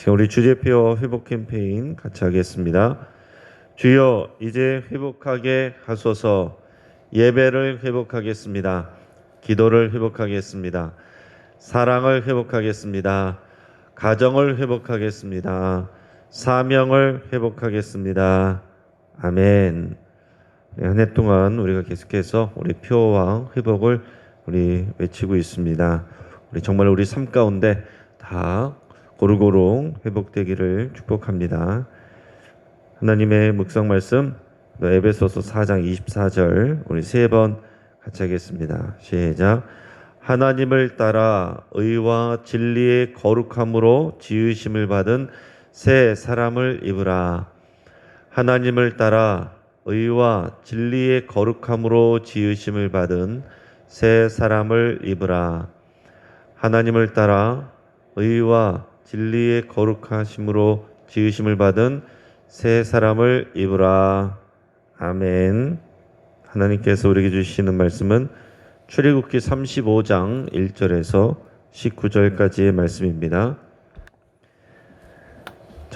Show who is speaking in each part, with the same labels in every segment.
Speaker 1: 지금 우리 주제표 회복 캠페인 같이 하겠습니다. 주여 이제 회복하게 하소서. 예배를 회복하겠습니다. 기도를 회복하겠습니다. 사랑을 회복하겠습니다. 가정을 회복하겠습니다. 사명을 회복하겠습니다. 아멘. 한 해 동안 우리가 계속해서 우리 표와 회복을 우리 외치고 있습니다. 우리 정말 우리 삶 가운데 다 고루고루 회복되기를 축복합니다. 하나님의 묵상 말씀 에베소서 4장 24절 우리 세 번 같이 하겠습니다. 시작. 하나님을 따라 의와 진리의 거룩함으로 지으심을 받은 새 사람을 입으라. 하나님을 따라 의와 진리의 거룩함으로 지으심을 받은 새 사람을 입으라. 하나님을 따라 의와 진리의 거룩하심으로 지으심을 받은 새 사람을 입으라. 아멘. 하나님께서 우리에게 주시는 말씀은 출애굽기 35장 1절에서 19절까지의 말씀입니다.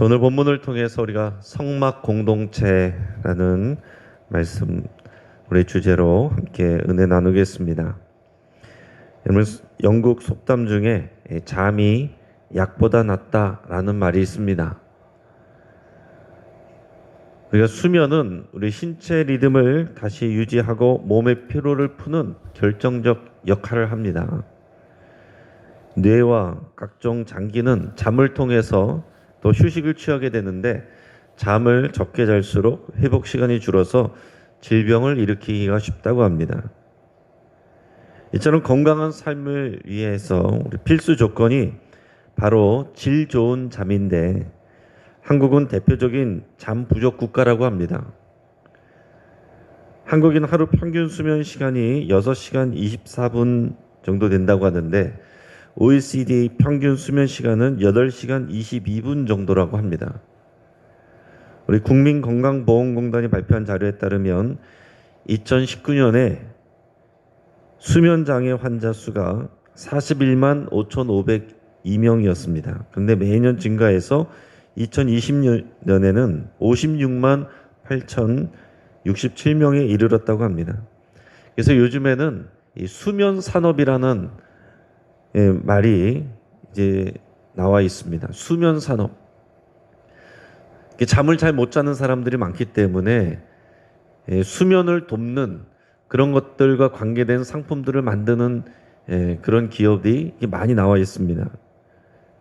Speaker 1: 오늘 본문을 통해서 우리가 성막 공동체라는 말씀 우리 주제로 함께 은혜 나누겠습니다. 여러분, 영국 속담 중에 잠이 약보다 낫다라는 말이 있습니다. 우리가 수면은 우리 신체 리듬을 다시 유지하고 몸의 피로를 푸는 결정적 역할을 합니다. 뇌와 각종 장기는 잠을 통해서 또 휴식을 취하게 되는데 잠을 적게 잘수록 회복 시간이 줄어서 질병을 일으키기가 쉽다고 합니다. 이처럼 건강한 삶을 위해서 우리 필수 조건이 바로 질 좋은 잠인데 한국은 대표적인 잠 부족 국가라고 합니다. 한국인 하루 평균 수면 시간이 6시간 24분 정도 된다고 하는데 OECD 평균 수면 시간은 8시간 22분 정도라고 합니다. 우리 국민건강보험공단이 발표한 자료에 따르면 2019년에 수면장애 환자 수가 41만 5,502명이었습니다. 그런데 매년 증가해서 2020년에는 56만 8,067명에 이르렀다고 합니다. 그래서 요즘에는 이 수면 산업이라는 말이 이제 나와 있습니다. 수면 산업. 잠을 잘 못 자는 사람들이 많기 때문에 수면을 돕는 그런 것들과 관계된 상품들을 만드는 그런 기업이 많이 나와 있습니다.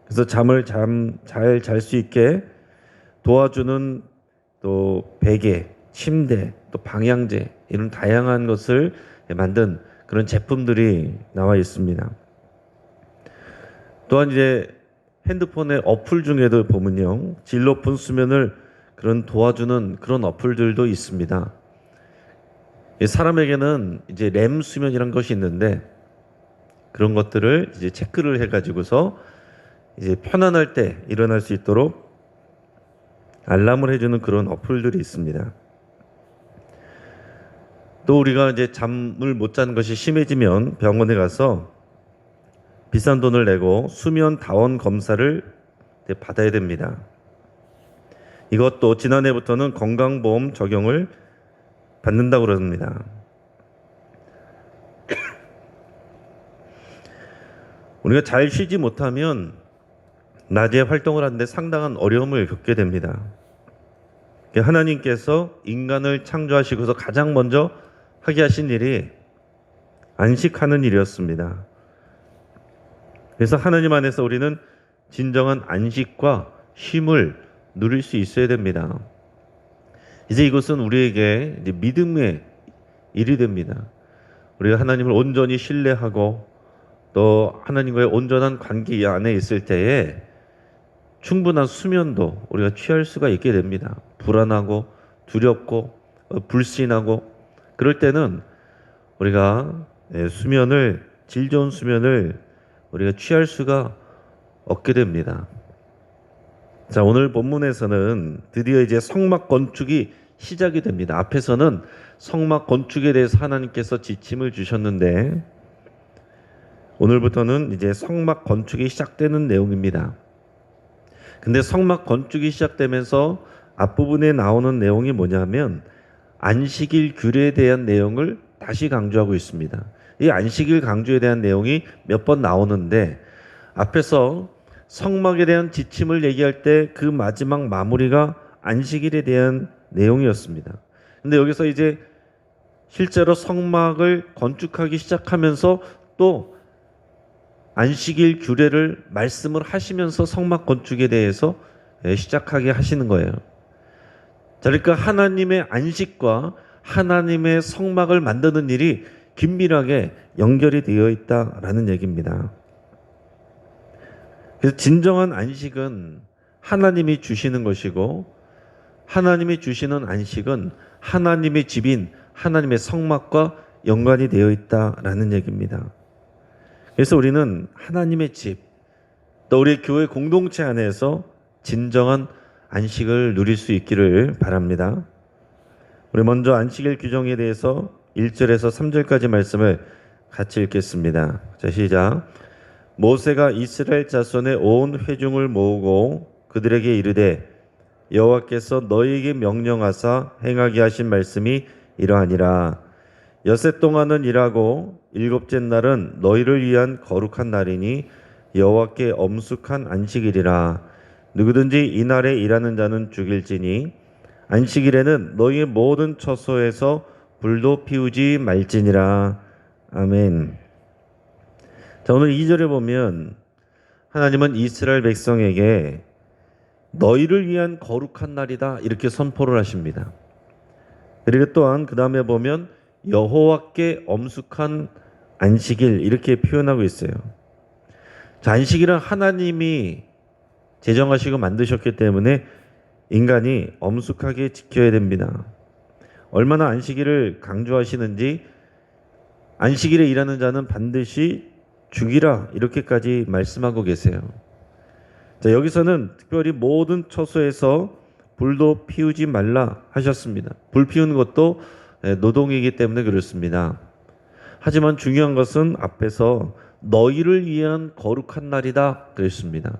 Speaker 1: 그래서 잠을 잘 잘 수 있게 도와주는 또 베개, 침대, 또 방향제 이런 다양한 것을 만든 그런 제품들이 나와 있습니다. 또한 이제 핸드폰의 어플 중에도 보면요, 질 높은 수면을 그런 도와주는 그런 어플들도 있습니다. 사람에게는 이제 렘 수면이란 것이 있는데 그런 것들을 이제 체크를 해가지고서 이제 편안할 때 일어날 수 있도록 알람을 해주는 그런 어플들이 있습니다. 또 우리가 이제 잠을 못 자는 것이 심해지면 병원에 가서 비싼 돈을 내고 수면 다원 검사를 받아야 됩니다. 이것도 지난해부터는 건강보험 적용을 받는다고 그럽니다. 우리가 잘 쉬지 못하면 낮에 활동을 하는데 상당한 어려움을 겪게 됩니다. 하나님께서 인간을 창조하시고서 가장 먼저 하게 하신 일이 안식하는 일이었습니다. 그래서 하나님 안에서 우리는 진정한 안식과 쉼을 누릴 수 있어야 됩니다. 이제 이것은 우리에게 이제 믿음의 일이 됩니다. 우리가 하나님을 온전히 신뢰하고 또 하나님과의 온전한 관계 안에 있을 때에 충분한 수면도 우리가 취할 수가 있게 됩니다. 불안하고 두렵고 불신하고 그럴 때는 우리가 수면을 질 좋은 수면을 우리가 취할 수가 없게 됩니다. 자, 오늘 본문에서는 드디어 이제 성막 건축이 시작이 됩니다. 앞에서는 성막 건축에 대해서 하나님께서 지침을 주셨는데 오늘부터는 이제 성막 건축이 시작되는 내용입니다. 근데 성막 건축이 시작되면서 앞부분에 나오는 내용이 뭐냐면 안식일 규례에 대한 내용을 다시 강조하고 있습니다. 이 안식일 강조에 대한 내용이 몇 번 나오는데 앞에서 성막에 대한 지침을 얘기할 때 그 마지막 마무리가 안식일에 대한 내용이었습니다. 근데 여기서 이제 실제로 성막을 건축하기 시작하면서 또 안식일 규례를 말씀을 하시면서 성막 건축에 대해서 시작하게 하시는 거예요. 자, 그러니까 하나님의 안식과 하나님의 성막을 만드는 일이 긴밀하게 연결이 되어 있다라는 얘기입니다. 그래서 진정한 안식은 하나님이 주시는 것이고 하나님이 주시는 안식은 하나님의 집인 하나님의 성막과 연관이 되어 있다라는 얘기입니다. 그래서 우리는 하나님의 집, 또 우리 교회 공동체 안에서 진정한 안식을 누릴 수 있기를 바랍니다. 우리 먼저 안식일 규정에 대해서 1절에서 3절까지 말씀을 같이 읽겠습니다. 자, 시작. 모세가 이스라엘 자손의 온 회중을 모으고 그들에게 이르되 여호와께서 너희에게 명령하사 행하게 하신 말씀이 이러하니라. 엿새 동안은 일하고 일곱째 날은 너희를 위한 거룩한 날이니 여호와께 엄숙한 안식일이라. 누구든지 이날에 일하는 자는 죽일지니 안식일에는 너희의 모든 처소에서 불도 피우지 말지니라. 아멘. 자, 오늘 2절에 보면 하나님은 이스라엘 백성에게 너희를 위한 거룩한 날이다 이렇게 선포를 하십니다. 그리고 또한 그 다음에 보면 여호와께 엄숙한 안식일 이렇게 표현하고 있어요. 자, 안식일은 하나님이 제정하시고 만드셨기 때문에 인간이 엄숙하게 지켜야 됩니다. 얼마나 안식일을 강조하시는지 안식일에 일하는 자는 반드시 죽이라 이렇게까지 말씀하고 계세요. 자, 여기서는 특별히 모든 처소에서 불도 피우지 말라 하셨습니다. 불 피우는 것도 노동이기 때문에 그렇습니다. 하지만 중요한 것은 앞에서 너희를 위한 거룩한 날이다 그랬습니다.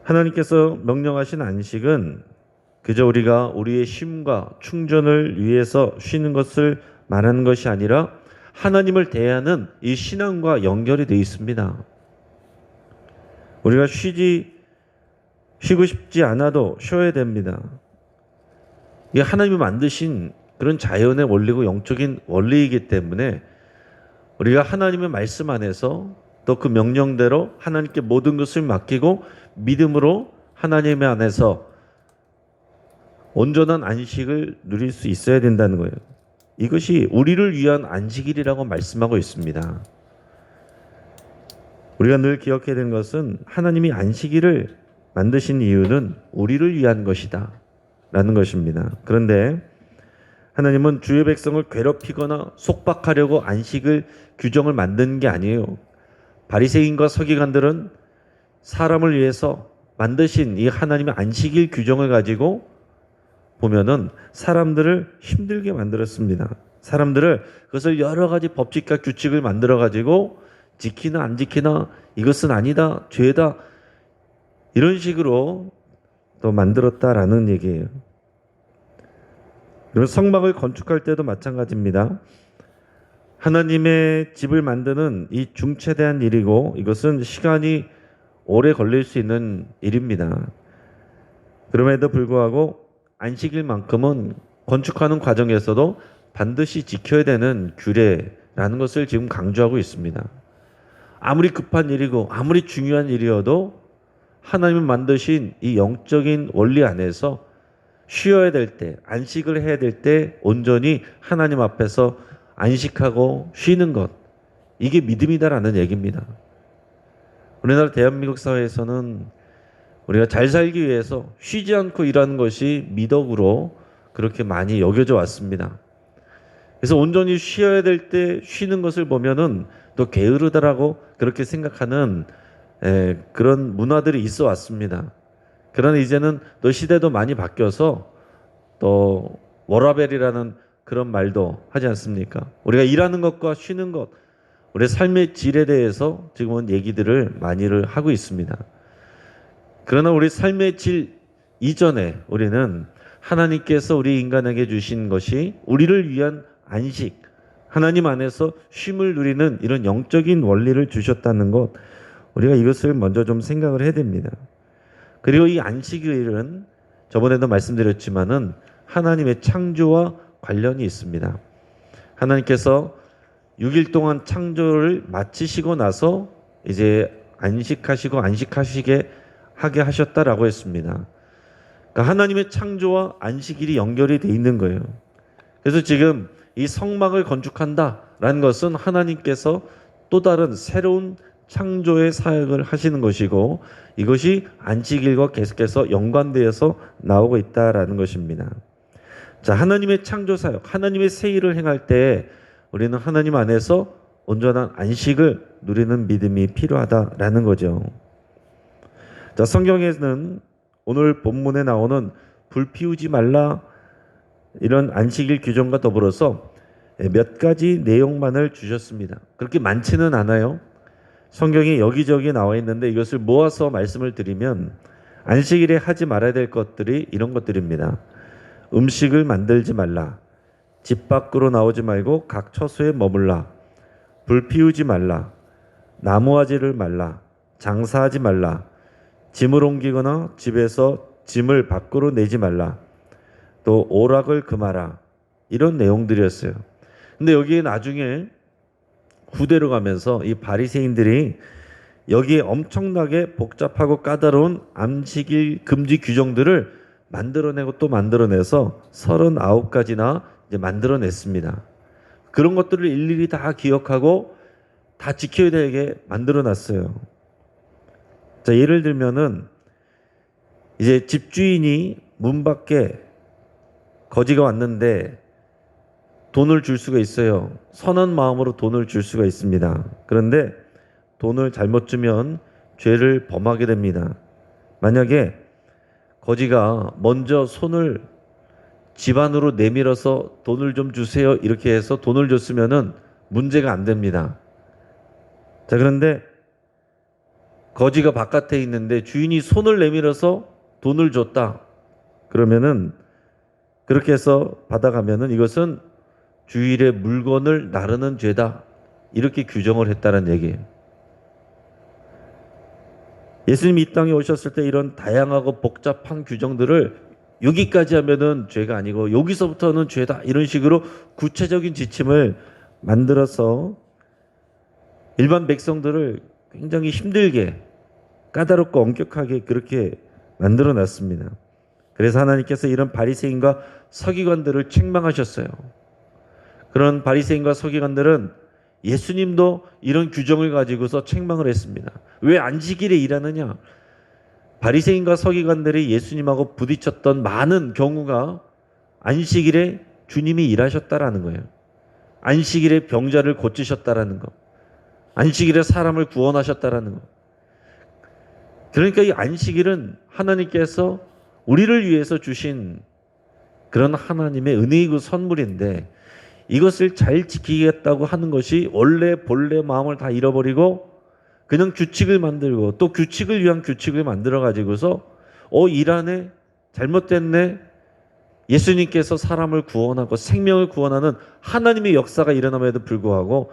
Speaker 1: 하나님께서 명령하신 안식은 그저 우리가 우리의 쉼과 충전을 위해서 쉬는 것을 말하는 것이 아니라 하나님을 대하는 이 신앙과 연결이 되어 있습니다. 우리가 쉬고 싶지 않아도 쉬어야 됩니다. 이게 하나님이 만드신 그런 자연의 원리고 영적인 원리이기 때문에 우리가 하나님의 말씀 안에서 또 그 명령대로 하나님께 모든 것을 맡기고 믿음으로 하나님 안에서 온전한 안식을 누릴 수 있어야 된다는 거예요. 이것이 우리를 위한 안식일이라고 말씀하고 있습니다. 우리가 늘 기억해야 되는 것은 하나님이 안식일을 만드신 이유는 우리를 위한 것이다 라는 것입니다. 그런데 하나님은 주의 백성을 괴롭히거나 속박하려고 안식을 규정을 만든 게 아니에요. 바리새인과 서기관들은 사람을 위해서 만드신 이 하나님의 안식일 규정을 가지고 보면은 사람들을 힘들게 만들었습니다. 사람들을 그것을 여러 가지 법칙과 규칙을 만들어 가지고 지키나 안 지키나 이것은 아니다, 죄다 이런 식으로 또 만들었다라는 얘기예요. 그리고 성막을 건축할 때도 마찬가지입니다. 하나님의 집을 만드는 이 중차대한 일이고 이것은 시간이 오래 걸릴 수 있는 일입니다. 그럼에도 불구하고 안식일만큼은 건축하는 과정에서도 반드시 지켜야 되는 규례라는 것을 지금 강조하고 있습니다. 아무리 급한 일이고 아무리 중요한 일이어도 하나님이 만드신 이 영적인 원리 안에서 쉬어야 될 때, 안식을 해야 될 때 온전히 하나님 앞에서 안식하고 쉬는 것, 이게 믿음이다라는 얘기입니다. 우리나라 대한민국 사회에서는 우리가 잘 살기 위해서 쉬지 않고 일하는 것이 미덕으로 그렇게 많이 여겨져 왔습니다. 그래서 온전히 쉬어야 될 때 쉬는 것을 보면은 또 게으르다라고 그렇게 생각하는 그런 문화들이 있어 왔습니다. 그러나 이제는 또 시대도 많이 바뀌어서 또 워라벨이라는 그런 말도 하지 않습니까? 우리가 일하는 것과 쉬는 것 우리 삶의 질에 대해서 지금은 얘기들을 많이를 하고 있습니다. 그러나 우리 삶의 질 이전에 우리는 하나님께서 우리 인간에게 주신 것이 우리를 위한 안식, 하나님 안에서 쉼을 누리는 이런 영적인 원리를 주셨다는 것, 우리가 이것을 먼저 좀 생각을 해야 됩니다. 그리고 이 안식일은 저번에도 말씀드렸지만은 하나님의 창조와 관련이 있습니다. 하나님께서 6일 동안 창조를 마치시고 나서 이제 안식하게 하셨다라고 했습니다. 그러니까 하나님의 창조와 안식일이 연결이 돼 있는 거예요. 그래서 지금 이 성막을 건축한다라는 것은 하나님께서 또 다른 새로운 창조의 사역을 하시는 것이고, 이것이 안식일과 계속해서 연관되어서 나오고 있다라는 것입니다. 자, 하나님의 창조 사역, 하나님의 새 일을 행할 때 우리는 하나님 안에서 온전한 안식을 누리는 믿음이 필요하다라는 거죠. 자, 성경에는 오늘 본문에 나오는 불 피우지 말라 이런 안식일 규정과 더불어서 몇 가지 내용만을 주셨습니다. 그렇게 많지는 않아요. 성경에 여기저기 나와 있는데 이것을 모아서 말씀을 드리면 안식일에 하지 말아야 될 것들이 이런 것들입니다. 음식을 만들지 말라. 집 밖으로 나오지 말고 각 처소에 머물라. 불 피우지 말라. 나무아지를 말라. 장사하지 말라. 짐을 옮기거나 집에서 짐을 밖으로 내지 말라. 또 오락을 금하라. 이런 내용들이었어요. 근데 여기에 나중에 후대로 가면서 이 바리새인들이 여기에 엄청나게 복잡하고 까다로운 안식일 금지 규정들을 만들어내고 또 만들어내서 39가지나 이제 만들어냈습니다. 그런 것들을 일일이 다 기억하고 다 지켜야 되게 만들어놨어요. 자, 예를 들면은 이제 집주인이 문 밖에 거지가 왔는데 돈을 줄 수가 있어요. 선한 마음으로 돈을 줄 수가 있습니다. 그런데 돈을 잘못 주면 죄를 범하게 됩니다. 만약에 거지가 먼저 손을 집 안으로 내밀어서 돈을 좀 주세요 이렇게 해서 돈을 줬으면은 문제가 안 됩니다. 자, 그런데 거지가 바깥에 있는데 주인이 손을 내밀어서 돈을 줬다. 그러면은 그렇게 해서 받아가면은 이것은 주일에 물건을 나르는 죄다. 이렇게 규정을 했다는 얘기예요. 예수님이 이 땅에 오셨을 때 이런 다양하고 복잡한 규정들을 여기까지 하면은 죄가 아니고 여기서부터는 죄다. 이런 식으로 구체적인 지침을 만들어서 일반 백성들을 굉장히 힘들게 까다롭고 엄격하게 그렇게 만들어 놨습니다. 그래서 하나님께서 이런 바리새인과 서기관들을 책망하셨어요. 그런 바리새인과 서기관들은 예수님도 이런 규정을 가지고서 책망을 했습니다. 왜 안식일에 일하느냐? 바리새인과 서기관들이 예수님하고 부딪혔던 많은 경우가 안식일에 주님이 일하셨다라는 거예요. 안식일에 병자를 고치셨다라는 거. 안식일에 사람을 구원하셨다라는 거. 그러니까 이 안식일은 하나님께서 우리를 위해서 주신 그런 하나님의 은혜이고 선물인데, 이것을 잘 지키겠다고 하는 것이 원래 본래 마음을 다 잃어버리고 그냥 규칙을 만들고 또 규칙을 위한 규칙을 만들어 가지고서 일 안에 잘못됐네. 예수님께서 사람을 구원하고 생명을 구원하는 하나님의 역사가 일어남에도 불구하고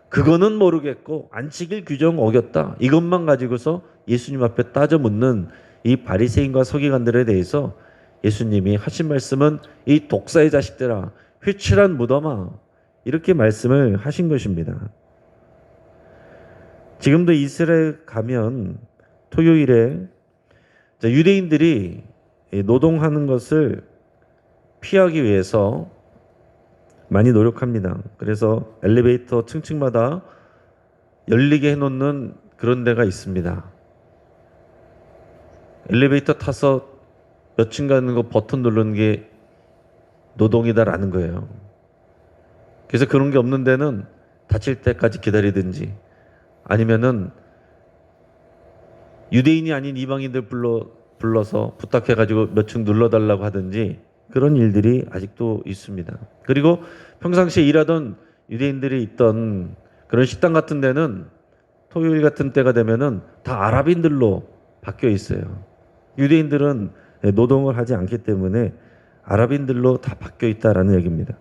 Speaker 1: 그거는 모르겠고 안식일 규정 어겼다. 이것만 가지고서 예수님 앞에 따져 묻는 이 바리새인과 서기관들에 대해서 예수님이 하신 말씀은 이 독사의 자식들아, 회칠한 무덤아, 이렇게 말씀을 하신 것입니다. 지금도 이스라엘 가면 토요일에 유대인들이 노동하는 것을 피하기 위해서 많이 노력합니다. 그래서 엘리베이터 층층마다 열리게 해놓는 그런 데가 있습니다. 엘리베이터 타서 몇 층 가는 거 버튼 누르는 게 노동이다라는 거예요. 그래서 그런 게 없는 데는 닫힐 때까지 기다리든지 아니면은 유대인이 아닌 이방인들 불러서 부탁해가지고 몇 층 눌러달라고 하든지 그런 일들이 아직도 있습니다. 그리고 평상시에 일하던 유대인들이 있던 그런 식당 같은 데는 토요일 같은 때가 되면은 다 아랍인들로 바뀌어 있어요. 유대인들은 노동을 하지 않기 때문에 아랍인들로 다 바뀌어 있다라는 얘기입니다.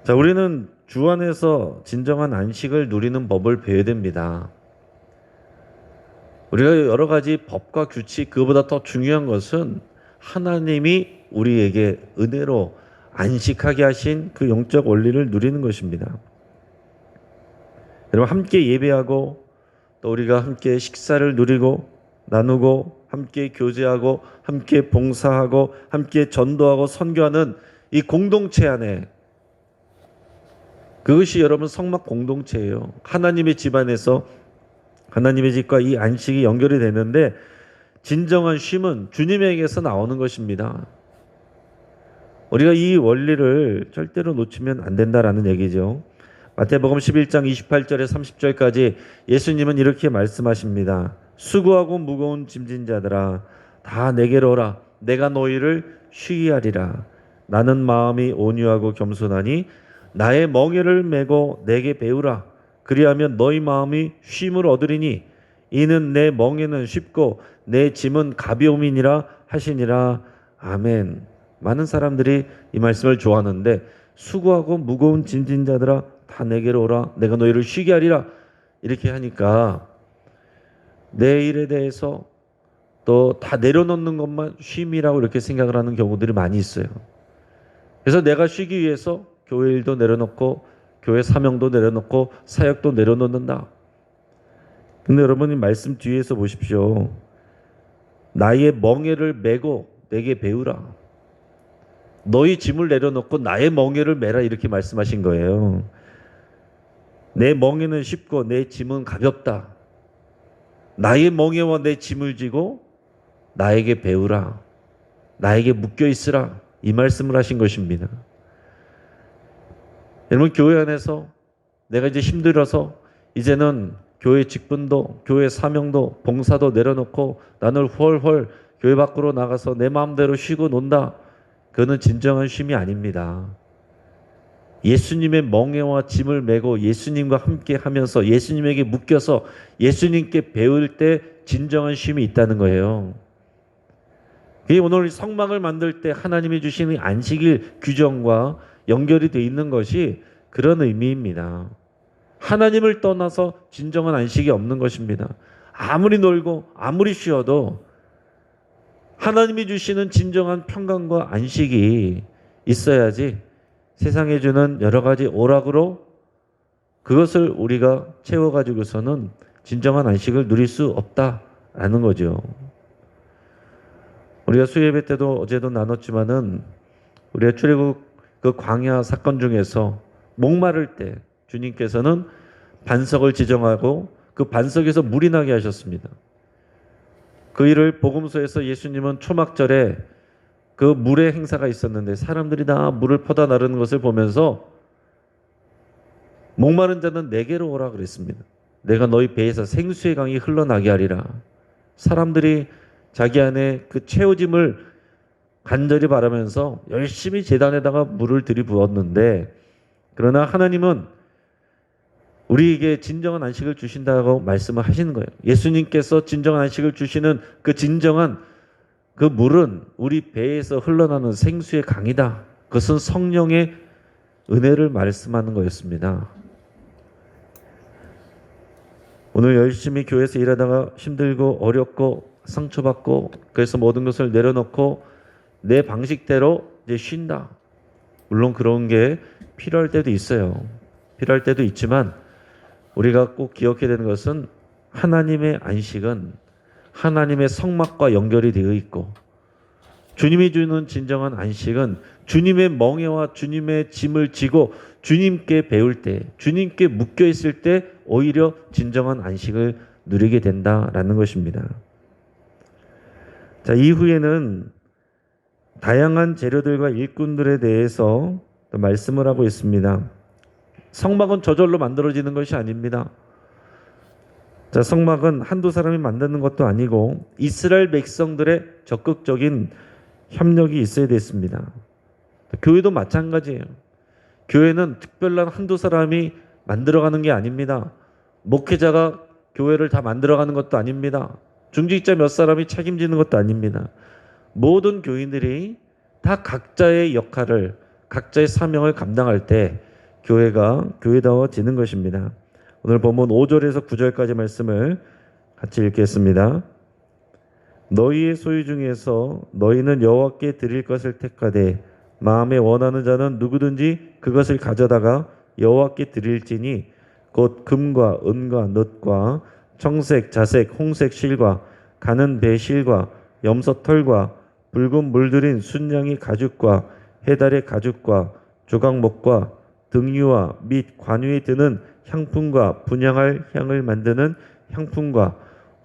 Speaker 1: 자, 우리는 주 안에서 진정한 안식을 누리는 법을 배워야 됩니다. 우리가 여러 가지 법과 규칙, 그보다 더 중요한 것은 하나님이 우리에게 은혜로 안식하게 하신 그 영적 원리를 누리는 것입니다. 여러분, 함께 예배하고 또 우리가 함께 식사를 누리고 나누고 함께 교제하고 함께 봉사하고 함께 전도하고 선교하는 이 공동체 안에, 그것이 여러분 성막 공동체예요. 하나님의 집 안에서 하나님의 집과 이 안식이 연결이 되는데, 진정한 쉼은 주님에게서 나오는 것입니다. 우리가 이 원리를 절대로 놓치면 안 된다라는 얘기죠. 마태복음 11장 28절에 30절까지 예수님은 이렇게 말씀하십니다. 수고하고 무거운 짐진 자들아 다 내게로 오라. 내가 너희를 쉬게 하리라. 나는 마음이 온유하고 겸손하니 나의 멍에를 메고 내게 배우라. 그리하면 너희 마음이 쉼을 얻으리니 이는 내 멍에는 쉽고 내 짐은 가벼움이니라 하시니라. 아멘. 많은 사람들이 이 말씀을 좋아하는데, 수고하고 무거운 짐진 자들아 다 내게로 오라. 내가 너희를 쉬게 하리라. 이렇게 하니까 내 일에 대해서 또 다 내려놓는 것만 쉼이라고 이렇게 생각을 하는 경우들이 많이 있어요. 그래서 내가 쉬기 위해서 교회 일도 내려놓고 교회 사명도 내려놓고 사역도 내려놓는다. 근데 여러분, 이 말씀 뒤에서 보십시오. 나의 멍에를 메고 내게 배우라. 너희 짐을 내려놓고 나의 멍에를 메라, 이렇게 말씀하신 거예요. 내 멍에는 쉽고 내 짐은 가볍다. 나의 멍에와 내 짐을 지고 나에게 배우라. 나에게 묶여 있으라. 이 말씀을 하신 것입니다. 여러분, 교회 안에서 내가 이제 힘들어서 이제는 교회 직분도 교회 사명도 봉사도 내려놓고 나는 헐헐 교회 밖으로 나가서 내 마음대로 쉬고 논다. 그거는 진정한 쉼이 아닙니다. 예수님의 멍에와 짐을 메고 예수님과 함께 하면서 예수님에게 묶여서 예수님께 배울 때 진정한 쉼이 있다는 거예요. 오늘 성막을 만들 때 하나님이 주시는 안식일 규정과 연결이 되어 있는 것이 그런 의미입니다. 하나님을 떠나서 진정한 안식이 없는 것입니다. 아무리 놀고 아무리 쉬어도 하나님이 주시는 진정한 평강과 안식이 있어야지 세상에 주는 여러 가지 오락으로 그것을 우리가 채워가지고서는 진정한 안식을 누릴 수 없다라는 거죠. 우리가 수예배 때도 어제도 나눴지만은 우리가 출애굽 그 광야 사건 중에서 목마를 때 주님께서는 반석을 지정하고 그 반석에서 물이 나게 하셨습니다. 그 일을 복음서에서 예수님은 초막절에 그 물의 행사가 있었는데 사람들이 다 물을 퍼다 나르는 것을 보면서 목마른 자는 내게로 오라 그랬습니다. 내가 너희 배에서 생수의 강이 흘러나게 하리라. 사람들이 자기 안에 그 채워짐을 간절히 바라면서 열심히 제단에다가 물을 들이부었는데, 그러나 하나님은 우리에게 진정한 안식을 주신다고 말씀을 하시는 거예요. 예수님께서 진정한 안식을 주시는 그 진정한 그 물은 우리 배에서 흘러나는 생수의 강이다. 그것은 성령의 은혜를 말씀하는 거였습니다. 오늘 열심히 교회에서 일하다가 힘들고 어렵고 상처받고 그래서 모든 것을 내려놓고 내 방식대로 이제 쉰다. 물론 그런 게 필요할 때도 있어요. 필요할 때도 있지만 우리가 꼭 기억해야 되는 것은 하나님의 안식은 하나님의 성막과 연결이 되어 있고, 주님이 주는 진정한 안식은 주님의 멍에와 주님의 짐을 지고 주님께 배울 때, 주님께 묶여 있을 때 오히려 진정한 안식을 누리게 된다라는 것입니다. 자, 이후에는 다양한 재료들과 일꾼들에 대해서 말씀을 하고 있습니다. 성막은 저절로 만들어지는 것이 아닙니다. 자, 성막은 한두 사람이 만드는 것도 아니고 이스라엘 백성들의 적극적인 협력이 있어야 됐습니다. 교회도 마찬가지예요. 교회는 특별한 한두 사람이 만들어가는 게 아닙니다. 목회자가 교회를 다 만들어가는 것도 아닙니다. 중직자 몇 사람이 책임지는 것도 아닙니다. 모든 교인들이 다 각자의 역할을, 각자의 사명을 감당할 때 교회가 교회다워지는 것입니다. 오늘 본문 5절에서 9절까지 말씀을 같이 읽겠습니다. 너희의 소유 중에서 너희는 여호와께 드릴 것을 택하되 마음에 원하는 자는 누구든지 그것을 가져다가 여호와께 드릴지니 곧 금과 은과 놋과 청색, 자색, 홍색 실과 가는 배 실과 염소 털과 붉은 물들인 순양이 가죽과 해달의 가죽과 조각목과 등유와 및 관유에 드는 향품과 분향할 향을 만드는 향품과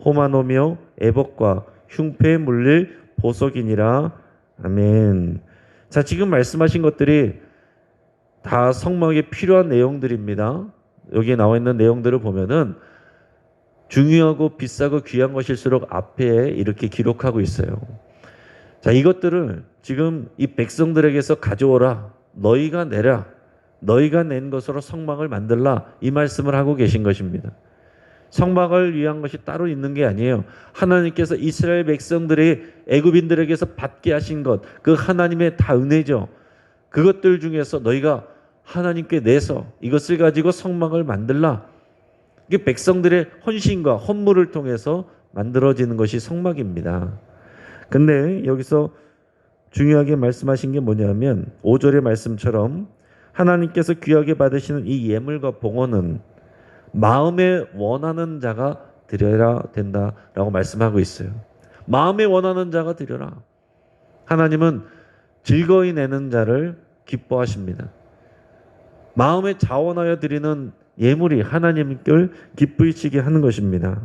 Speaker 1: 호마노며 애복과 흉패에 물릴 보석이니라. 아멘. 자, 지금 말씀하신 것들이 다 성막에 필요한 내용들입니다. 여기에 나와 있는 내용들을 보면은 중요하고 비싸고 귀한 것일수록 앞에 이렇게 기록하고 있어요. 자, 이것들을 지금 이 백성들에게서 가져오라, 너희가 내라, 너희가 낸 것으로 성막을 만들라, 이 말씀을 하고 계신 것입니다. 성막을 위한 것이 따로 있는 게 아니에요. 하나님께서 이스라엘 백성들이 애굽인들에게서 받게 하신 것, 그 하나님의 다 은혜죠. 그것들 중에서 너희가 하나님께 내서 이것을 가지고 성막을 만들라. 이게 백성들의 헌신과 헌물을 통해서 만들어지는 것이 성막입니다. 근데 여기서 중요하게 말씀하신 게 뭐냐면 5절의 말씀처럼 하나님께서 귀하게 받으시는 이 예물과 봉헌은 마음에 원하는 자가 드려야 된다라고 말씀하고 있어요. 마음에 원하는 자가 드려라. 하나님은 즐거이 내는 자를 기뻐하십니다. 마음에 자원하여 드리는 예물이 하나님을 기쁘시게 하는 것입니다.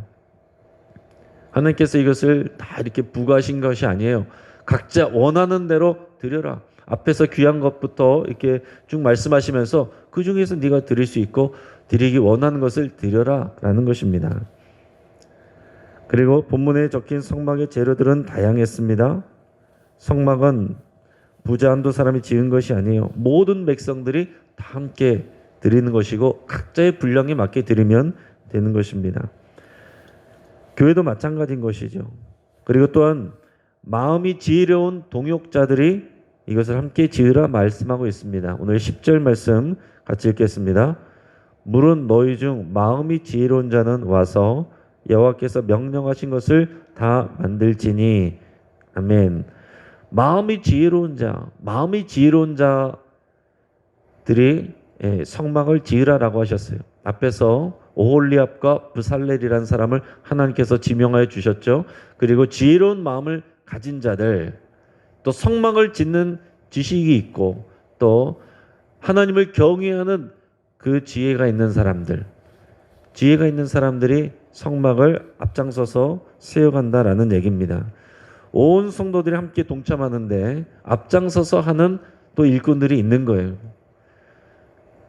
Speaker 1: 하나님께서 이것을 다 이렇게 부과하신 것이 아니에요. 각자 원하는 대로 드려라. 앞에서 귀한 것부터 이렇게 쭉 말씀하시면서 그 중에서 네가 드릴 수 있고 드리기 원하는 것을 드려라 라는 것입니다. 그리고 본문에 적힌 성막의 재료들은 다양했습니다. 성막은 부자 한두 사람이 지은 것이 아니에요. 모든 백성들이 다 함께 드리는 것이고 각자의 분량에 맞게 드리면 되는 것입니다. 교회도 마찬가지인 것이죠. 그리고 또한 마음이 지혜로운 동역자들이 이것을 함께 지으라 말씀하고 있습니다. 오늘 10절 말씀 같이 읽겠습니다. 물은 너희 중 마음이 지혜로운 자는 와서 여호와께서 명령하신 것을 다 만들지니. 아멘. 마음이 지혜로운 자들이 성막을 지으라라고 하셨어요. 앞에서 오홀리압과 브살렐이라는 사람을 하나님께서 지명하여 주셨죠. 그리고 지혜로운 마음을 가진 자들, 또 성막을 짓는 지식이 있고 또 하나님을 경외하는 그 지혜가 있는 사람들이 성막을 앞장서서 세워간다라는 얘기입니다. 온 성도들이 함께 동참하는데 앞장서서 하는 또 일꾼들이 있는 거예요.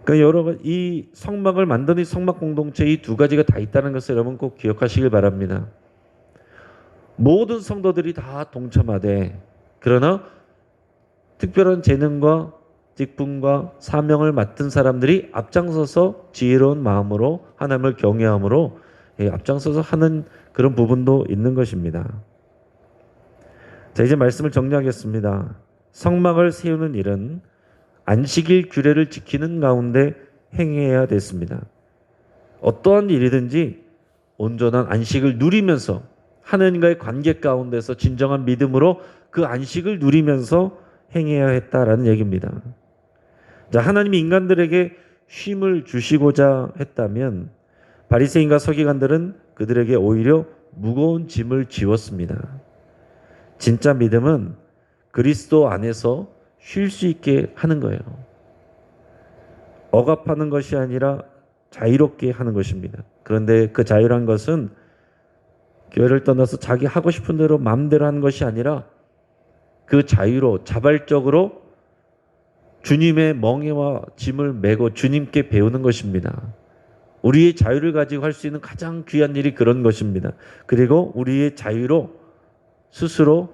Speaker 1: 그러니까 이 성막을 만드는 성막 공동체 이 두 가지가 다 있다는 것을 여러분 꼭 기억하시길 바랍니다. 모든 성도들이 다 동참하되 그러나 특별한 재능과 직분과 사명을 맡은 사람들이 앞장서서 지혜로운 마음으로 하나님을 경외함으로 앞장서서 하는 그런 부분도 있는 것입니다. 자, 이제 말씀을 정리하겠습니다. 성막을 세우는 일은 안식일 규례를 지키는 가운데 행해야 됐습니다. 어떠한 일이든지 온전한 안식을 누리면서 하나님과의 관계 가운데서 진정한 믿음으로 그 안식을 누리면서 행해야 했다라는 얘기입니다. 자, 하나님이 인간들에게 쉼을 주시고자 했다면 바리새인과 서기관들은 그들에게 오히려 무거운 짐을 지웠습니다. 진짜 믿음은 그리스도 안에서 쉴 수 있게 하는 거예요. 억압하는 것이 아니라 자유롭게 하는 것입니다. 그런데 그 자유란 것은 교회를 떠나서 자기 하고 싶은 대로 마음대로 하는 것이 아니라 그 자유로 자발적으로 주님의 멍에와 짐을 메고 주님께 배우는 것입니다. 우리의 자유를 가지고 할 수 있는 가장 귀한 일이 그런 것입니다. 그리고 우리의 자유로 스스로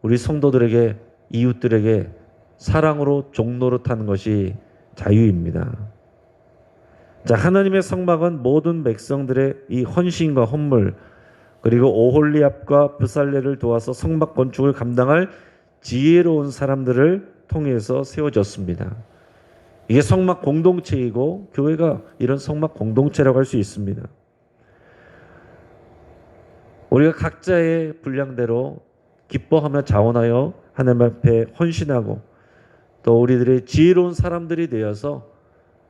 Speaker 1: 우리 성도들에게 이웃들에게 사랑으로 종노릇하는 것이 자유입니다. 자, 하나님의 성막은 모든 백성들의 이 헌신과 헌물, 그리고 오홀리압과 브살레를 도와서 성막 건축을 감당할 지혜로운 사람들을 통해서 세워졌습니다. 이게 성막 공동체이고 교회가 이런 성막 공동체라고 할 수 있습니다. 우리가 각자의 분량대로 기뻐하며 자원하여 하나님 앞에 헌신하고 또 우리들의 지혜로운 사람들이 되어서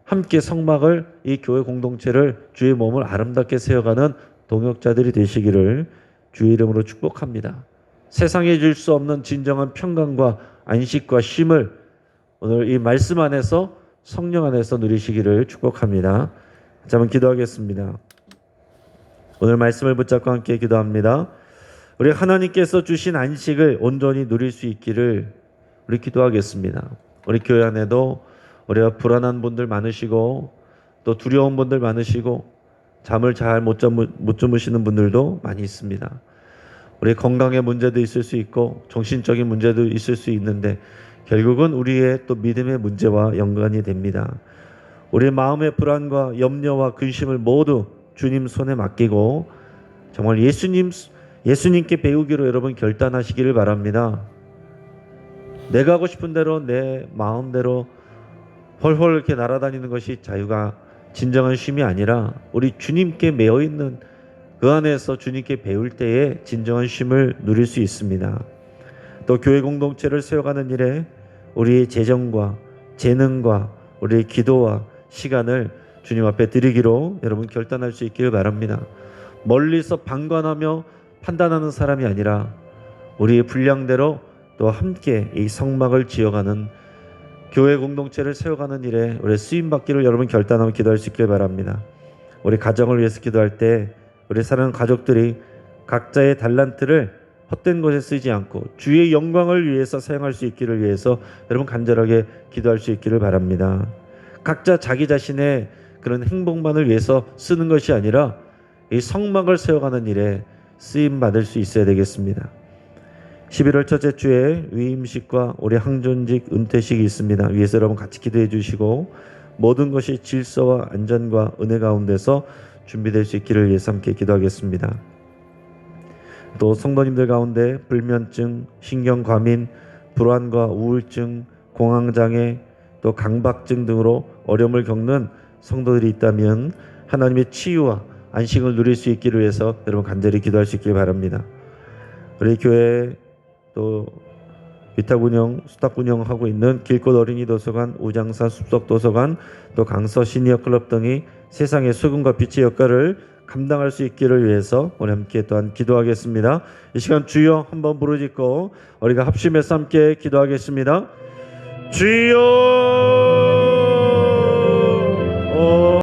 Speaker 1: 함께 성막을, 이 교회 공동체를, 주의 몸을 아름답게 세워가는 동역자들이 되시기를 주의 이름으로 축복합니다. 세상에 줄 수 없는 진정한 평강과 안식과 쉼을 오늘 이 말씀 안에서, 성령 안에서 누리시기를 축복합니다. 자, 한번 기도하겠습니다. 오늘 말씀을 붙잡고 함께 기도합니다. 우리 하나님께서 주신 안식을 온전히 누릴 수 있기를 우리 기도하겠습니다. 우리 교회 안에도 우리가 불안한 분들 많으시고 또 두려운 분들 많으시고 잠을 잘 못 주무시는 분들도 많이 있습니다. 우리 건강의 문제도 있을 수 있고 정신적인 문제도 있을 수 있는데 결국은 우리의 또 믿음의 문제와 연관이 됩니다. 우리 마음의 불안과 염려와 근심을 모두 주님 손에 맡기고 정말 예수님께 배우기로 여러분 결단하시기를 바랍니다. 내가 하고 싶은 대로 내 마음대로 헐헐 이렇게 날아다니는 것이 자유가 진정한 쉼이 아니라 우리 주님께 매여 있는 그 안에서 주님께 배울 때에 진정한 쉼을 누릴 수 있습니다. 또 교회 공동체를 세워가는 일에 우리의 재정과 재능과 우리의 기도와 시간을 주님 앞에 드리기로 여러분 결단할 수 있기를 바랍니다. 멀리서 방관하며 판단하는 사람이 아니라 우리의 분량대로 또 함께 이 성막을 지어가는 교회 공동체를 세워가는 일에 우리 쓰임받기를 여러분 결단하며 기도할 수 있기를 바랍니다. 우리 가정을 위해서 기도할 때 우리 사랑하는 가족들이 각자의 달란트를 헛된 것에 쓰지 않고 주의 영광을 위해서 사용할 수 있기를 위해서 여러분 간절하게 기도할 수 있기를 바랍니다. 각자 자기 자신의 그런 행복만을 위해서 쓰는 것이 아니라 이 성막을 세워가는 일에 쓰임받을 수 있어야 되겠습니다. 11월 첫째 주에 위임식과 우리 항존직 은퇴식이 있습니다. 위에서 여러분 같이 기도해 주시고 모든 것이 질서와 안전과 은혜 가운데서 준비될 수 있기를 위해서 함께 기도하겠습니다. 또 성도님들 가운데 불면증, 신경과민, 불안과 우울증, 공황장애, 또 강박증 등으로 어려움을 겪는 성도들이 있다면 하나님의 치유와 안식을 누릴 수 있기를 위해서 여러분 간절히 기도할 수 있길 바랍니다. 우리 교회 또 위탁 운영, 수탁 운영하고 있는 길꽃 어린이 도서관, 우장사 숲속 도서관, 또 강서 시니어 클럽 등이 세상의 소금과 빛의 역할을 감당할 수 있기를 위해서 우리 함께 또한 기도하겠습니다. 이 시간 주여 한번 부르짖고 우리가 합심해서 함께 기도하겠습니다. 주여